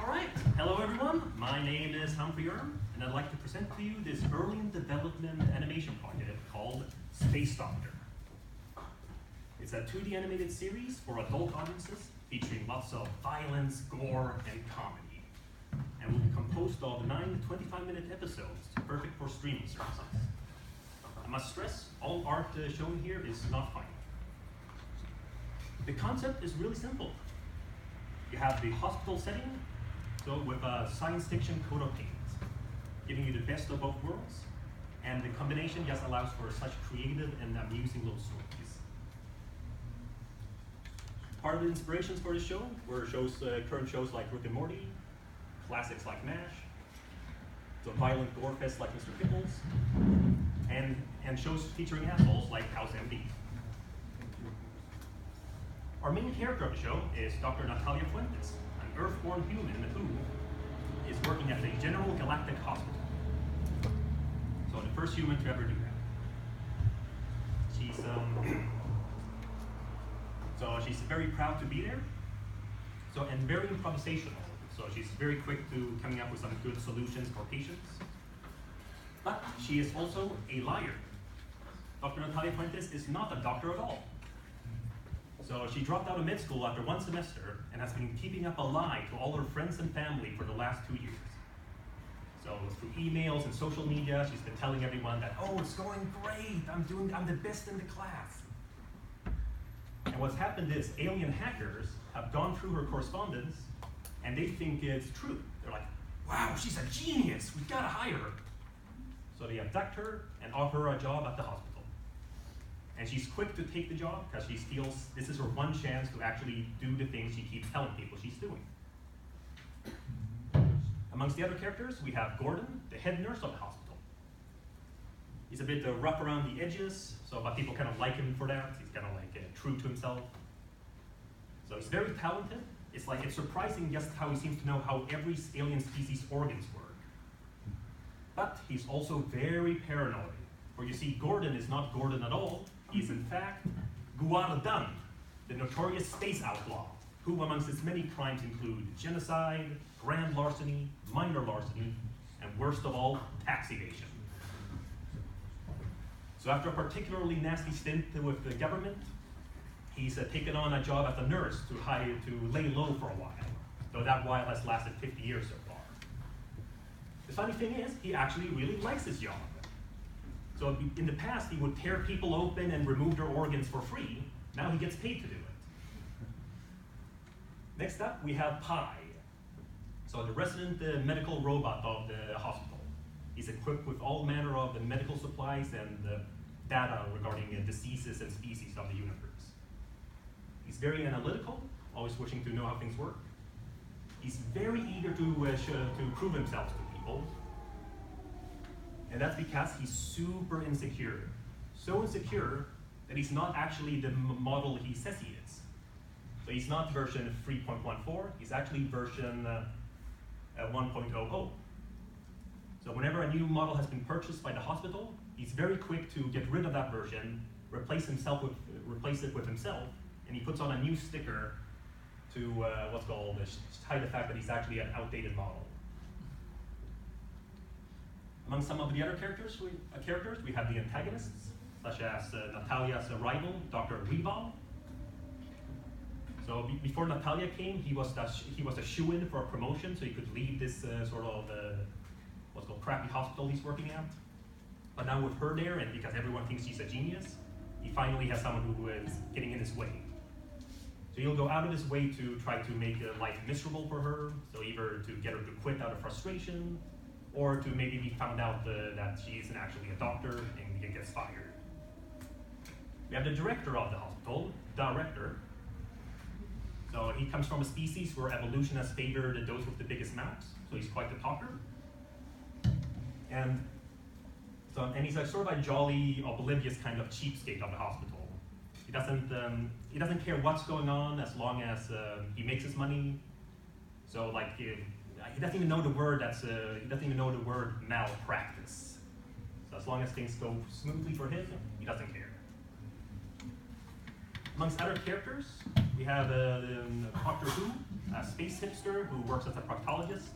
All right, hello everyone. My name is Humphery, and I'd like to present to you this early in development animation project called Space Doctor. It's a 2D animated series for adult audiences featuring lots of violence, gore, and comedy, and will be composed of 9 25-minute episodes, perfect for streaming services. I must stress, all art shown here is not final. The concept is really simple. You have the hospital setting, so with a science fiction coat of paint, giving you the best of both worlds, and the combination just allows for such creative and amusing little stories. Part of the inspirations for this show were current shows like Rick and Morty, classics like MASH, the violent gore fest like Mr. Pickles, and shows featuring assholes like House MD. Our main character of the show is Dr. Natalia Fuentes, an Earth-born human who is working at the General Galactic Hospital. So the first human to ever do that. She's very proud to be there. And very improvisational. So she's very quick to coming up with some good solutions for patients. But she is also a liar. Dr. Natalia Fuentes is not a doctor at all. So she dropped out of med school after one semester and has been keeping up a lie to all her friends and family for the last 2 years. So through emails and social media, she's been telling everyone that, oh, it's going great, I'm the best in the class. And what's happened is alien hackers have gone through her correspondence and they think it's true. They're like, wow, she's a genius, we gotta hire her. So they abduct her and offer her a job at the hospital. And she's quick to take the job because she feels this is her one chance to actually do the things she keeps telling people she's doing. Amongst the other characters, we have Gordon, the head nurse of the hospital. He's a bit rough around the edges, but people kind of like him for that. He's kind of like true to himself. So he's very talented. It's surprising just how he seems to know how every alien species' organs work. But he's also very paranoid. For you see, Gordon is not Gordon at all. He's in fact Guaradan, the notorious space outlaw, who amongst his many crimes include genocide, grand larceny, minor larceny, and worst of all, tax evasion. So after a particularly nasty stint with the government, he's taken on a job as a nurse to lay low for a while, though that while has lasted 50 years so far. The funny thing is, he actually really likes his job. So in the past, he would tear people open and remove their organs for free. Now he gets paid to do it. Next up, we have Pi. So the resident medical robot of the hospital. He's equipped with all manner of medical supplies and data regarding diseases and species of the universe. He's very analytical, always wishing to know how things work. He's very eager to prove himself to people. And that's because he's super insecure. So insecure that he's not actually the model he says he is. So he's not version 3.14, he's actually version 1.00. So whenever a new model has been purchased by the hospital, he's very quick to get rid of that version, replace it with himself, and he puts on a new sticker to hide the fact that he's actually an outdated model. Among some of the other characters, we have the antagonists, such as Natalia's rival, Dr. Weeball. So before Natalia came, he was a shoo-in for a promotion, so he could lead this what's called crappy hospital he's working at. But now with her there, and because everyone thinks she's a genius, he finally has someone who is getting in his way. So he'll go out of his way to try to make life miserable for her, so either to get her to quit out of frustration, or to maybe be found out that she isn't actually a doctor and he gets fired. We have the director of the hospital, Director. So he comes from a species where evolution has favored those with the biggest mouths, so he's quite the talker. And he's sort of a jolly, oblivious kind of cheapskate of the hospital. He doesn't care what's going on as long as he makes his money. So he doesn't even know the word malpractice. So as long as things go smoothly for him, he doesn't care. Amongst other characters, we have Doctor Who, a space hipster who works as a proctologist.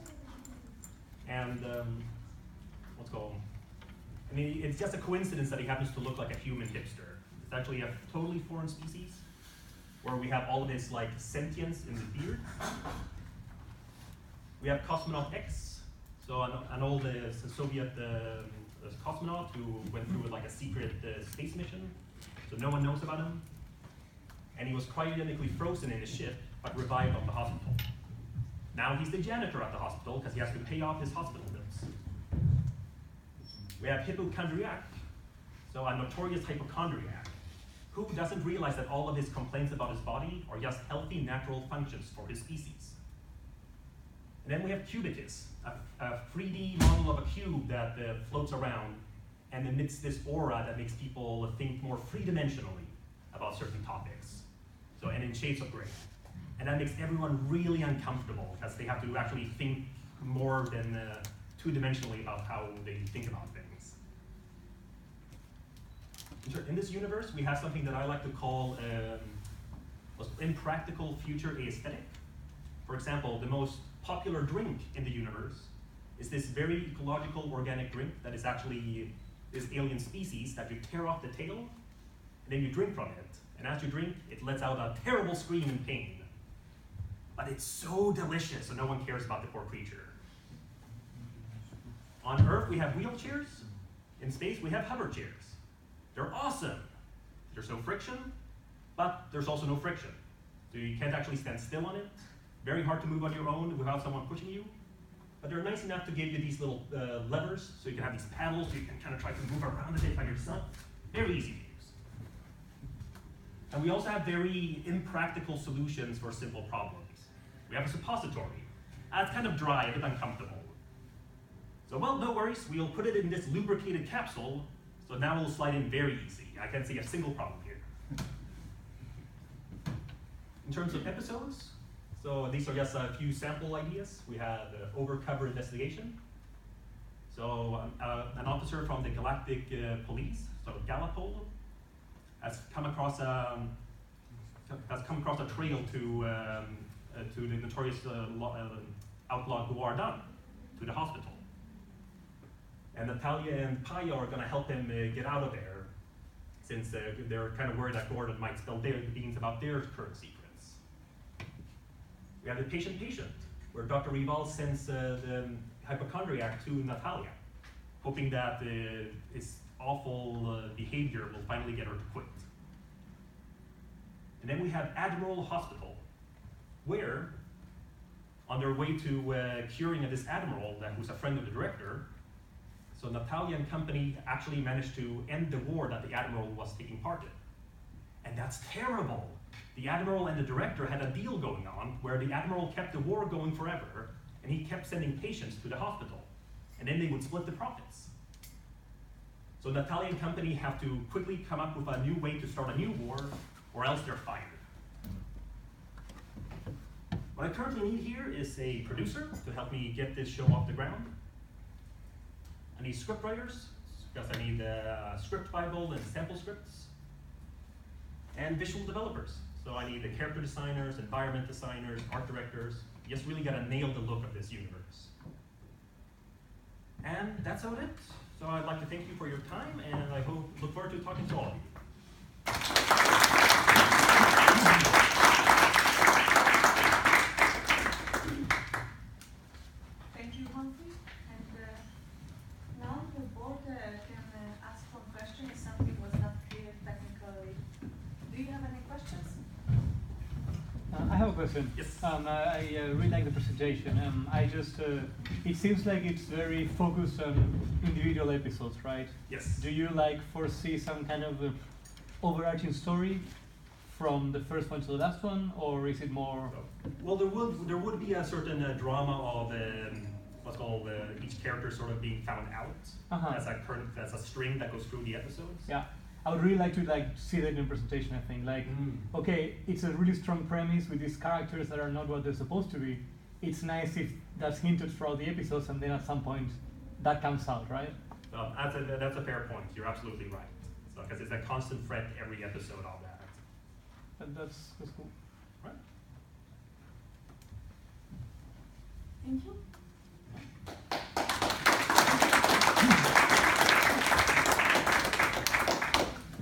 And what's called? I mean, it's just a coincidence that he happens to look like a human hipster. It's actually a totally foreign species, where we have all of his like sentience in his beard. We have Cosmonaut X, so an old Soviet cosmonaut who went through like a secret space mission, so no one knows about him. And he was cryogenically frozen in his ship, but revived at the hospital. Now he's the janitor at the hospital because he has to pay off his hospital bills. We have Hypochondriac, so a notorious hypochondriac, who doesn't realize that all of his complaints about his body are just healthy, natural functions for his species. And then we have Cubicus, a 3D model of a cube that floats around and emits this aura that makes people think more three-dimensionally about certain topics. So, and in shades of gray. And that makes everyone really uncomfortable because they have to actually think more than two-dimensionally about how they think about things. In this universe, we have something that I like to call impractical future aesthetic. For example, the most popular drink in the universe is this very ecological organic drink that is actually this alien species that you tear off the tail, and then you drink from it. And as you drink, it lets out a terrible scream in pain. But it's so delicious, so no one cares about the poor creature. On Earth, we have wheelchairs. In space, we have hover chairs. They're awesome. There's no friction, but there's also no friction. So you can't actually stand still on it. Very hard to move on your own without someone pushing you. But they're nice enough to give you these little levers, so you can have these paddles, so you can kind of try to move around a bit by yourself. Very easy to use. And we also have very impractical solutions for simple problems. We have a suppository. It's kind of dry, a bit uncomfortable. So, well, no worries. We'll put it in this lubricated capsule, so now it'll slide in very easy. I can't see a single problem here. In terms of episodes, so these are just a few sample ideas. We had overcover investigation. So an officer from the Galactic Police, so Galapol, has come across a trail to the notorious outlaw Guardan, to the hospital. And Natalia and Paya are going to help him get out of there, since they're kind of worried that Gordon might spill their beans about their current secrets. We have the patient, where Dr. Rival sends the hypochondriac to Natalia, hoping that his awful behavior will finally get her to quit. And then we have Admiral Hospital, where, on their way to curing of this admiral who's a friend of the director, so Natalia and company actually managed to end the war that the admiral was taking part in. And that's terrible. The admiral and the director had a deal going on where the admiral kept the war going forever, and he kept sending patients to the hospital, and then they would split the profits. So Natalia and company have to quickly come up with a new way to start a new war, or else they're fired. What I currently need here is a producer to help me get this show off the ground. I need script writers, because I need a script bible and sample scripts. And visual developers. So I need the character designers, environment designers, art directors. You just really gotta nail the look of this universe. And that's about it. So I'd like to thank you for your time, and I look forward to talking to all of you. Thank you, Humphrey. And now the board can ask some questions if something was not clear technically. Do you have any questions? I have a question. Yes. I really like the presentation. It seems like it's very focused on individual episodes, right? Yes. Do you foresee some kind of overarching story from the first one to the last one, or is it more? Well, there would be a certain drama of what's called each character sort of being found out as a string that goes through the episodes. Yeah. I would really like to see that in the presentation. I think okay, it's a really strong premise with these characters that are not what they're supposed to be. It's nice if that's hinted throughout the episodes, and then at some point that comes out, right? That's a fair point. You're absolutely right. So because it's a constant threat every episode of that. That's cool. Right.